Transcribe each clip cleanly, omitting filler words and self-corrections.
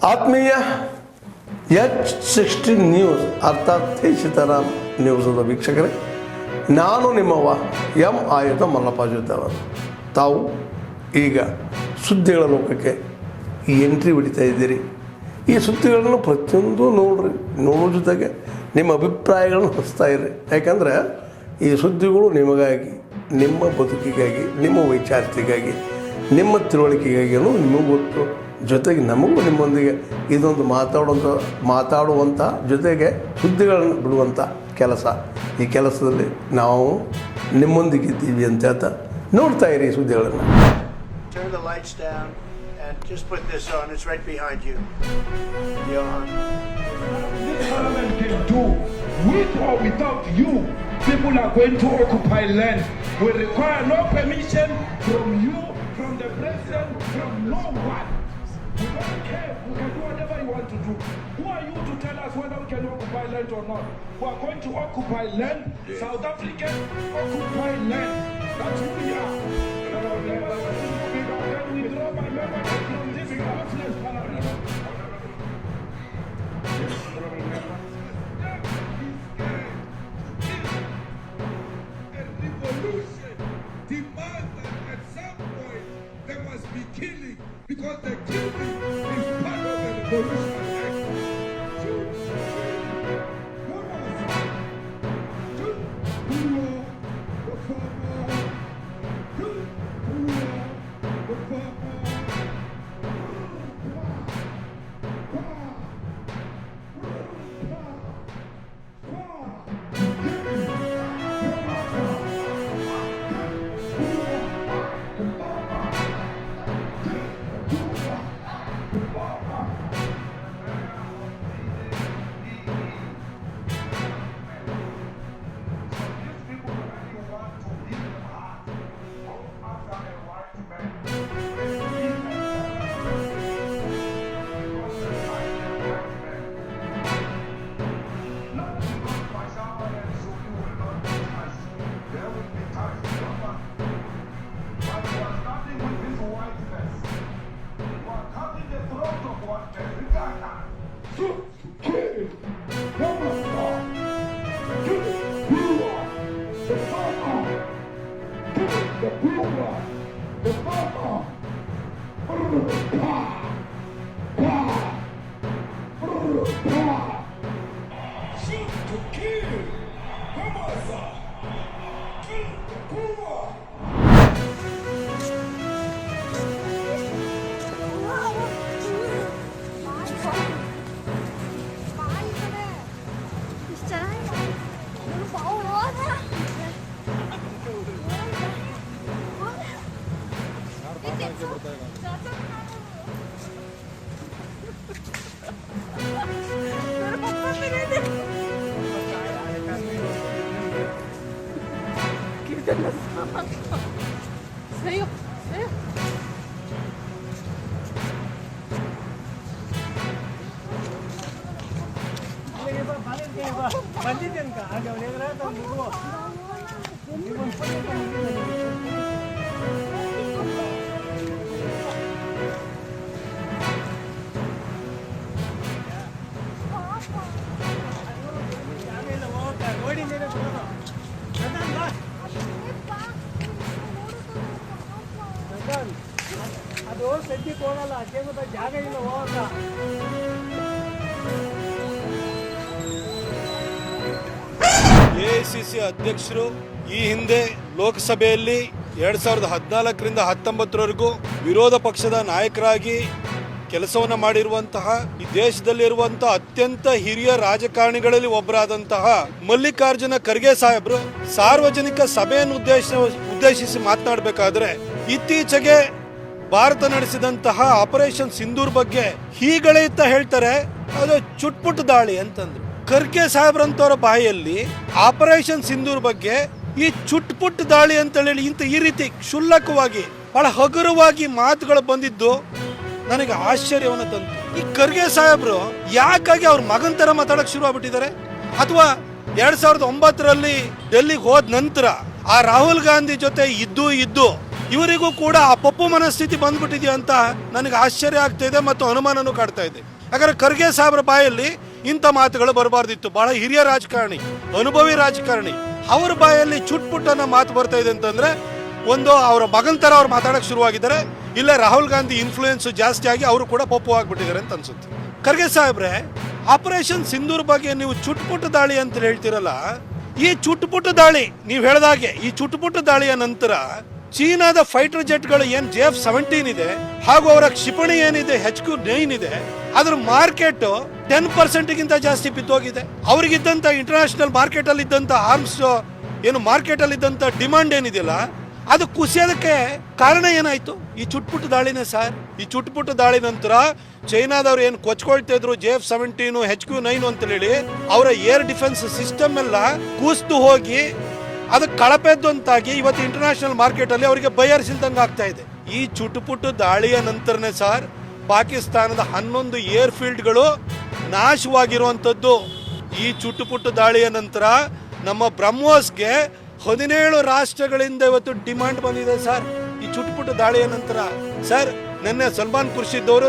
ಆತ್ಮೀಯ H16 news ಅರ್ಥಾತ್ ಸೀತಾರಾಮ್ ನ್ಯೂಸದ ವೀಕ್ಷಕರೇ, ನಾನು ನಿಮ್ಮವ ಎಂ ಆಯುಧ ಮಲ್ಲಪ್ಪ ಜೊತೆವ. ತಾವು ಈಗ ಸುದ್ದಿಗಳ ಲೋಕಕ್ಕೆ ಎಂಟ್ರಿ ಹೊಡಿತಾ ಇದ್ದೀರಿ. ಈ ಸುದ್ದಿಗಳನ್ನು ಪ್ರತಿಯೊಂದು ನೋಡೋ ಜೊತೆಗೆ ನಿಮ್ಮ ಅಭಿಪ್ರಾಯಗಳನ್ನು ಹಚ್ತಾ ಇರ್ರಿ. ಯಾಕಂದರೆ ಈ ಸುದ್ದಿಗಳು ನಿಮಗಾಗಿ, ನಿಮ್ಮ ಬದುಕಿಗಾಗಿ, ನಿಮ್ಮ ವೈಚಾರಿಕೆಗಾಗಿ, ನಿಮ್ಮ ತಿಳುವಳಿಕೆಗಾಗಿಯೂ ನಿಮಗೂ ಗೊತ್ತು. ಜೊತೆಗೆ ನಮಗೂ ನಿಮ್ಮೊಂದಿಗೆ ಇದೊಂದು ಮಾತಾಡುವಂಥ ಜೊತೆಗೆ ಸುದ್ದಿಗಳನ್ನು ಬಿಡುವಂಥ ಕೆಲಸ. ಈ ಕೆಲಸದಲ್ಲಿ ನಾವು ನಿಮ್ಮೊಂದಿಗಿದ್ದೀವಿ ಅಂತ ಹೇಳ್ತಾ ನೋಡ್ತಾ ಇರಿ ಸುದ್ದಿಗಳನ್ನು. Turn the lights down and just put this on. It's right behind you. Johan. This parliament can do, with or without you, people are going to occupy land. We require no permission from you, from the president, from no one. We don't care. We can do whatever you want to do. Who are you to tell us whether we can occupy land or not? We are going to occupy land. South African occupy land. That's who we are. Withdraw my membership from this useless parliament. A revolution demands that at some point there must be killing, because the killing is part of the revolution act. ಅದು ಸದ್ಯಕ್ಕೆ ಹೋಗಲ್ಲ, ಅದೇನು ಜಾಗ ಇಲ್ಲ ಹೋಗಲ್ಲ. AICC ಅಧ್ಯಕ್ಷರು ಈ ಹಿಂದೆ ಲೋಕಸಭೆಯಲ್ಲಿ 2014ರಿಂದ 19ವರೆಗೂ ವಿರೋಧ ಪಕ್ಷದ ನಾಯಕರಾಗಿ ಕೆಲಸವನ್ನು ಮಾಡಿರುವಂತಹ, ಈ ದೇಶದಲ್ಲಿರುವಂತಹ ಅತ್ಯಂತ ಹಿರಿಯ ರಾಜಕಾರಣಿಗಳಲ್ಲಿ ಒಬ್ಬರಾದಂತಹ ಮಲ್ಲಿಕಾರ್ಜುನ ಖರ್ಗೆ ಸಾಹೇಬರು ಸಾರ್ವಜನಿಕ ಸಭೆಯನ್ನು ಉದ್ದೇಶಿಸಿ ಮಾತನಾಡಬೇಕಾದ್ರೆ ಇತ್ತೀಚೆಗೆ ಭಾರತ ನಡೆಸಿದಂತಹ ಆಪರೇಷನ್ ಸಿಂಧೂರ್ ಬಗ್ಗೆ ಹೀಗಳೆಯುತ್ತಾ ಹೇಳ್ತಾರೆ, ಅದು ಚುಟ್ಪುಟ್ ದಾಳಿ ಅಂತಂದ್ರು. ಖರ್ಗೆ ಸಾಹೇಬ್ರಂತವರ ಬಾಯಲ್ಲಿ ಆಪರೇಷನ್ ಸಿಂಧೂರ್ ಬಗ್ಗೆ ಈ ಚುಟ್ಪುಟ್ ದಾಳಿ ಅಂತ ಹೇಳಿ ಈ ರೀತಿ ಕ್ಷುಲ್ಲಕವಾಗಿ ಬಹಳ ಹಗುರವಾಗಿ ಮಾತುಗಳು ಬಂದಿದ್ದು ನನಗೆ ಆಶ್ಚರ್ಯವನ್ನು ತಂತು. ಈ ಖರ್ಗೆ ಸಾಹೇಬ್ರು ಯಾಕಾಗಿ ಅವ್ರ ಮಗನ ತರ ಮಾತಾಡಕ್ ಶುರು ಆಗ್ಬಿಟ್ಟಿದ್ದಾರೆ? ಅಥವಾ 2009ರಲ್ಲಿ ಡೆಲ್ಲಿಗೆ ಹೋದ ನಂತರ ಆ ರಾಹುಲ್ ಗಾಂಧಿ ಜೊತೆ ಇದ್ದು ಇವರಿಗೂ ಕೂಡ ಆ ಪಪ್ಪು ಮನಸ್ಥಿತಿ ಬಂದ್ಬಿಟ್ಟಿದೆಯಾ ಅಂತ ನನಗೆ ಆಶ್ಚರ್ಯ ಆಗ್ತಾ ಇದೆ ಮತ್ತು ಅನುಮಾನನೂ ಕಾಡ್ತಾ ಇದೆ. ಯಾಕಂದ್ರೆ ಖರ್ಗೆ ಸಾಹೇಬ್ರ ಬಾಯಲ್ಲಿ ಇಂಥ ಮಾತುಗಳು ಬರಬಾರ್ದಿತ್ತು. ಬಹಳ ಹಿರಿಯ ರಾಜಕಾರಣಿ, ಅನುಭವಿ ರಾಜಕಾರಣಿ, ಅವ್ರ ಬಾಯಲ್ಲಿ ಚುಟ್ಪುಟ್ಟನ್ನ ಮಾತು ಬರ್ತಾ ಇದೆ ಅಂತಂದ್ರೆ ಒಂದು ಅವರ ಮಗನ ಥರ ಅವ್ರು ಮಾತಾಡೋಕೆ ಶುರುವಾಗಿದ್ದಾರೆ. ಇಲ್ಲೇ ರಾಹುಲ್ ಗಾಂಧಿ ಇನ್ಫ್ಲೂಯೆನ್ಸ್ ಜಾಸ್ತಿ ಆಗಿ ಅವರು ಕೂಡ ಪಪ್ಪು ಆಗ್ಬಿಟ್ಟಿದ್ದಾರೆ ಅಂತ ಅನ್ಸುತ್ತೆ. ಖರ್ಗೆ ಸಾಹೇಬ್ರೆ, ಆಪರೇಷನ್ ಸಿಂಧೂರ್ ಬಗ್ಗೆ ನೀವು ಚುಟ್ಪುಟ್ಟ ದಾಳಿ ಅಂತ ಹೇಳ್ತಿರಲ್ಲ, ಈ ಚುಟ್ಪುಟ್ಟ ದಾಳಿ ನೀವು ಹೇಳ್ದಾಗೆ ಈ ಚುಟ್ಪುಟ್ಟ ದಾಳಿಯ ನಂತರ ಚೀನಾದ ಫೈಟರ್ ಜೆಟ್ಗಳು ಏನ್ JF-17 ಇದೆ ಹಾಗೂ ಅವರ ಕ್ಷಿಪಣಿ ಏನಿದೆ HQ-9 ಇದೆ, ಅದ್ರ ಮಾರ್ಕೆಟ್ 10% ಗಿಂತ ಜಾಸ್ತಿ ಬಿದ್ದೋಗಿದೆ. ಅವ್ರಿಗಿದ್ದಂತ ಇಂಟರ್ನ್ಯಾಷನಲ್ ಮಾರ್ಕೆಟ್ ಅಲ್ಲಿ ಇದ್ದಂತ ಆರ್ಮ್ಸ್ ಏನು ಮಾರ್ಕೆಟ್ ಅಲ್ಲಿ ಇದ್ದಂತ ಡಿಮಾಂಡ್ ಏನಿದೆಯಲ್ಲ ಅದು ಕುಸಿಯೋದಕ್ಕೆ ಕಾರಣ ಏನಾಯ್ತು? ಈ ಚುಟ್ಪುಟ್ಟ ದಾಳಿನೇ ಸರ್. ಈ ಚುಟ್ಪುಟ್ಟ ದಾಳಿ ನಂತರ ಚೈನಾದವ್ರು ಏನು ಕೊಚ್ಕೊಳ್ತಾ ಇದ್ರು JF-17 HQ-9 ಅಂತ ಹೇಳಿ ಅವರ ಏರ್ ಡಿಫೆನ್ಸ್ ಸಿಸ್ಟಮ್ ಎಲ್ಲ ಕೂಸ್ತು ಹೋಗಿ ಅದಕ್ಕೆ ಕಳಪೆದ್ದು ಅಂತಾಗಿ ಇವತ್ತು ಇಂಟರ್ನ್ಯಾಷನಲ್ ಮಾರ್ಕೆಟ್ ಅಲ್ಲಿ ಅವರಿಗೆ ಬಯರ್ಸಿಲ್ದಂಗೆ ಆಗ್ತಾ ಇದೆ. ಈ ಚುಟುಪುಟ್ಟು ದಾಳಿಯ ನಂತರನೇ ಸರ್ ಪಾಕಿಸ್ತಾನದ 11 ಏರ್ ಫೀಲ್ಡ್ಗಳು ನಾಶವಾಗಿರುವಂಥದ್ದು. ಈ ಚುಟುಪುಟ್ಟು ದಾಳಿಯ ನಂತರ ನಮ್ಮ ಬ್ರಹ್ಮೋಸ್ಗೆ 17 ರಾಷ್ಟ್ರಗಳಿಂದ ಇವತ್ತು ಡಿಮಾಂಡ್ ಬಂದಿದೆ ಸರ್. ಈ ಚುಟುಪುಟ್ಟು ದಾಳಿಯ ನಂತರ ಸರ್ ನಿನ್ನೆ ಸಲ್ಮಾನ್ ಖುರ್ಷಿದ್ ಅವರು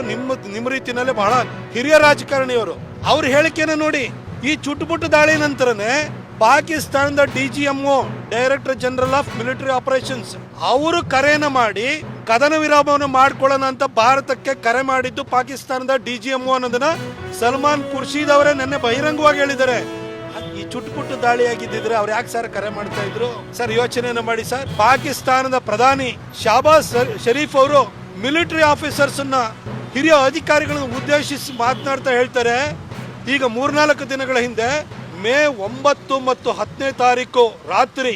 ನಿಮ್ಮ ರೀತಿಯಲ್ಲೇ ಬಹಳ ಹಿರಿಯ ರಾಜಕಾರಣಿಯವರು, ಅವ್ರ ಹೇಳಿಕೆನ ನೋಡಿ. ಈ ಚುಟುಪುಟ್ಟು ದಾಳಿ ನಂತರನೇ ಪಾಕಿಸ್ತಾನದ DGMO director general of military operations ಅವರು ಕರೆಯನ್ನ ಮಾಡಿ ಕದನ ವಿರಾಮವನ್ನು ಮಾಡ್ಕೊಳ್ಳೋಣ ಅಂತ ಭಾರತಕ್ಕೆ ಕರೆ ಮಾಡಿದ್ದು ಪಾಕಿಸ್ತಾನದ DGMO ಅನ್ನೋದನ್ನ ಸಲ್ಮಾನ್ ಖುರ್ಷಿದ್ ಅವರೇ ನಿನ್ನೆ ಬಹಿರಂಗವಾಗಿ ಹೇಳಿದ್ದಾರೆ. ಈ ಚುಟುಪುಟ್ಟು ದಾಳಿ ಆಗಿದ್ದಿದ್ರೆ ಅವ್ರು ಯಾಕೆ ಸರ್ ಕರೆ ಮಾಡ್ತಾ ಇದ್ರು ಸರ್? ಯೋಚನೆಯನ್ನ ಮಾಡಿ ಸರ್. ಪಾಕಿಸ್ತಾನದ ಪ್ರಧಾನಿ ಶಹಬಾಜ್ ಶರೀಫ್ ಅವರು ಮಿಲಿಟರಿ ಆಫೀಸರ್ಸ್ ಅನ್ನ ಹಿರಿಯ ಅಧಿಕಾರಿಗಳನ್ನು ಉದ್ದೇಶಿಸಿ ಮಾತನಾಡ್ತಾ ಹೇಳ್ತಾರೆ, ಈಗ 3-4 ದಿನಗಳ ಹಿಂದೆ ಮೇ 9 ಮತ್ತು 10ನೇ ತಾರೀಕು ರಾತ್ರಿ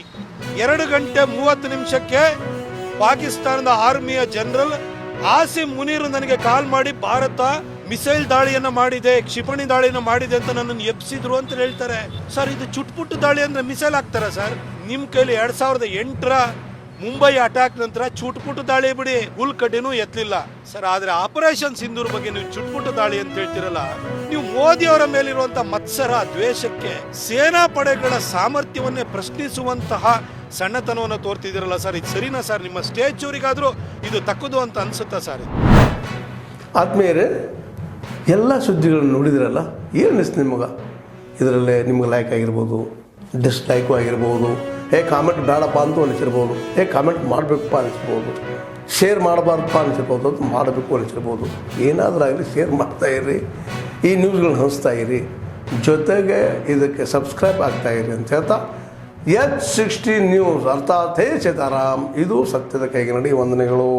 2:30 ಪಾಕಿಸ್ತಾನದ ಆರ್ಮಿಯ ಜನರಲ್ ಆಸಿಮ್ ಮುನೀರ್ ನನಗೆ ಕಾಲ್ ಮಾಡಿ ಭಾರತ ಮಿಸೈಲ್ ದಾಳಿಯನ್ನ ಮಾಡಿದೆ, ಕ್ಷಿಪಣಿ ದಾಳಿಯನ್ನ ಮಾಡಿದೆ ಅಂತ ನನ್ನನ್ನು ಎಬ್ಸಿದ್ರು ಅಂತ ಹೇಳ್ತಾರೆ. ಸರ್ ಇದು ಚುಟ್ಪುಟ್ಟು ದಾಳಿ ಅಂದ್ರೆ ಮಿಸೈಲ್ ಹಾಕ್ತಾರ ಸರ್? ನಿಮ್ ಕೈಲಿ 2008ರ ಮುಂಬೈ ಅಟ್ಯಾಕ್ ನಂತರ ಚುಟ್ಪುಟ್ಟು ದಾಳಿ ಬಿಡಿ ಹುಲ್ಕಡ್ಡಿನೂ ಎತ್ತಲಿಲ್ಲ ಸರ್. ಆದ್ರೆ ಆಪರೇಷನ್ ಸಿಂಧೂರ್ ಬಗ್ಗೆ ನೀವು ಚುಟ್ಪುಟ್ಟು ದಾಳಿ ಅಂತ ಹೇಳ್ತಿರಲ್ಲ, ನೀವು ಮೋದಿ ಅವರ ಮೇಲಿರುವಂತ ಮತ್ಸರ ದ್ವೇಷಕ್ಕೆ ಸೇನಾ ಪಡೆಗಳ ಸಾಮರ್ಥ್ಯವನ್ನೇ ಪ್ರಶ್ನಿಸುವಂತಹ ಸಣ್ಣತನವನ್ನು ತೋರ್ತಿದ್ದೀರಲ್ಲ ಸರ್, ಇದು ಸರಿನಾ ಸರ್? ನಿಮ್ಮ ಸ್ಟೇಚೂರಿಗಾದ್ರೂ ಇದು ತಕ್ಕದು ಅಂತ ಅನ್ಸುತ್ತಾ ಸರ್? ಆದ್ಮೇಲೆ ಎಲ್ಲ ಸುದ್ದಿಗಳನ್ನು ನೋಡಿದ್ರಲ್ಲ, ಏನು ಅನಿಸ್ತು ನಿಮಗೆ? ಇದರಲ್ಲೇ ನಿಮ್ಗೆ ಲೈಕ್ ಆಗಿರ್ಬೋದು, ಡಿಸ್ಲೈಕು ಆಗಿರ್ಬೋದು, ಕಾಮೆಂಟ್ ಬೇಡಪ್ಪ ಅಂತೂ ಅನಿಸಿರ್ಬೋದು, ಕಾಮೆಂಟ್ ಮಾಡಬೇಕಪ್ಪ ಅನಿಸ್ಬೋದು, ಶೇರ್ ಮಾಡಬಾರ್ದಪ್ಪ ಅನಿಸಿರ್ಬೋದು, ಅದು ಮಾಡಬೇಕು ಅನಿಸಿರ್ಬೋದು. ಏನಾದರೂ ಆಗಲಿ ಶೇರ್ ಮಾಡ್ತಾಯಿರಿ, ಈ ನ್ಯೂಸ್ಗಳನ್ನ ಹಂಚ್ತಾ ಇರಿ, ಜೊತೆಗೆ ಇದಕ್ಕೆ ಸಬ್ಸ್ಕ್ರೈಬ್ ಆಗ್ತಾಯಿರಿ ಅಂತ ಹೇಳ್ತಾ H16 ನ್ಯೂಸ್ ಅರ್ಥಾತ್ ಹೇ ಸೀತಾರಾಮ್, ಇದು ಸತ್ಯದ ಕೈಗೆ ನಡಿ. ವಂದನೆಗಳು.